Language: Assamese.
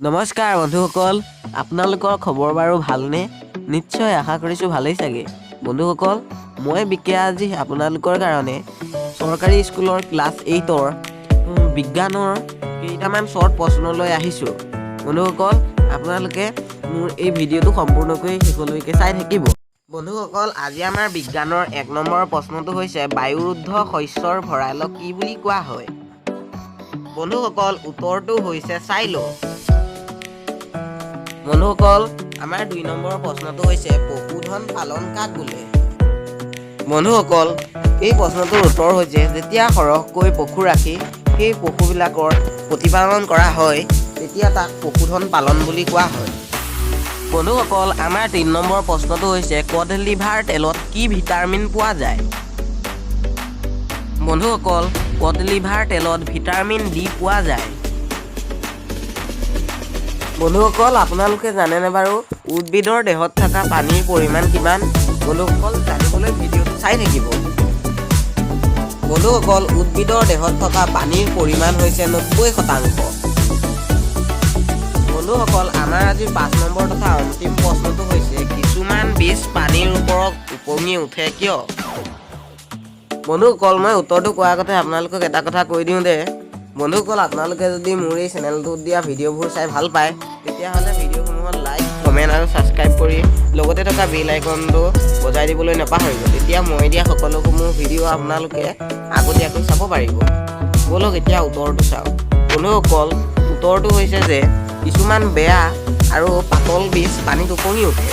নমস্কাৰ বন্ধুসকল, আপোনালোকৰ খবৰ বাৰু ভালনে? নিশ্চয় আশা কৰিছোঁ ভালেই চাগে। বন্ধুসকল, মই বিকে আজি আপোনালোকৰ কাৰণে চৰকাৰী স্কুলৰ ক্লাছ 8ৰ বিজ্ঞানৰ কেইটামান শ্বৰ্ট প্ৰশ্ন লৈ আহিছোঁ। বন্ধুসকল, আপোনালোকে মোৰ এই ভিডিঅ'টো সম্পূৰ্ণকৈ শেষলৈকে চাই থাকিব। বন্ধুসকল, আজি আমাৰ বিজ্ঞানৰ 1 নম্বৰ প্ৰশ্নটো হৈছে বায়ুৰুদ্ধ শস্যৰ ভঁৰালক কি বুলি কোৱা হয়? বন্ধুসকল, উত্তৰটো হৈছে চাইলো। বন্ধুসকল, আমাৰ 2 নম্বৰ প্ৰশ্নটো হৈছে পশুধন পালন কাক বোলে? বন্ধুসকল, এই প্ৰশ্নটোৰ উত্তৰ হৈছে যেতিয়া সৰহকৈ পশু ৰাখি সেই পশুবিলাকৰ প্ৰতিপালন কৰা হয় তেতিয়া তাক পশুধন পালন বুলি কোৱা হয়। বন্ধুসকল, আমাৰ 3 নম্বৰ প্ৰশ্নটো হৈছে কড লিভাৰ তেলত কি ভিটামিন পোৱা যায়? বন্ধুসকল, কড লিভাৰ তেলত ভিটামিন ডি পোৱা যায়। বন্ধুসকল, আপোনালোকে জানেনে বাৰু উদ্ভিদৰ দেহত থকা পানীৰ পৰিমাণ কিমান? বন্ধুসকল, জানিবলৈ ভিডিঅ'টো চাই থাকিব। বন্ধুসকল, উদ্ভিদৰ দেহত থকা পানীৰ পৰিমাণ হৈছে 90%। বন্ধুসকল, আমাৰ আজি 5 নম্বৰ তথা অন্তিম প্ৰশ্নটো হৈছে কিছুমান বীজ পানীৰ ওপৰত উপঙি উঠে কিয়? বন্ধুসকল, মই উত্তৰটো কোৱাৰ আগতে আপোনালোকক এটা কথা কৈ দিওঁ যে বন্ধুসকল, আপোনালোকে যদি মোৰ এই চেনেলটোত দিয়া ভিডিঅ'বোৰ চাই ভাল পায় তেতিয়াহ'লে ভিডিঅ'সমূহত লাইক, কমেণ্ট আৰু ছাবস্ক্ৰাইব কৰি লগতে থকা বেল আইকনটো বজাই দিবলৈ নাপাহৰিব। তেতিয়া মই দিয়া সকলোসমূহ ভিডিঅ' আপোনালোকে আগতীয়াকৈ চাব পাৰিব। ব'লক এতিয়া উত্তৰটো চাওঁ। বন্ধুসকল, উত্তৰটো হৈছে যে কিছুমান বেয়া আৰু পাতল বীজ পানীত উপঙি উঠে।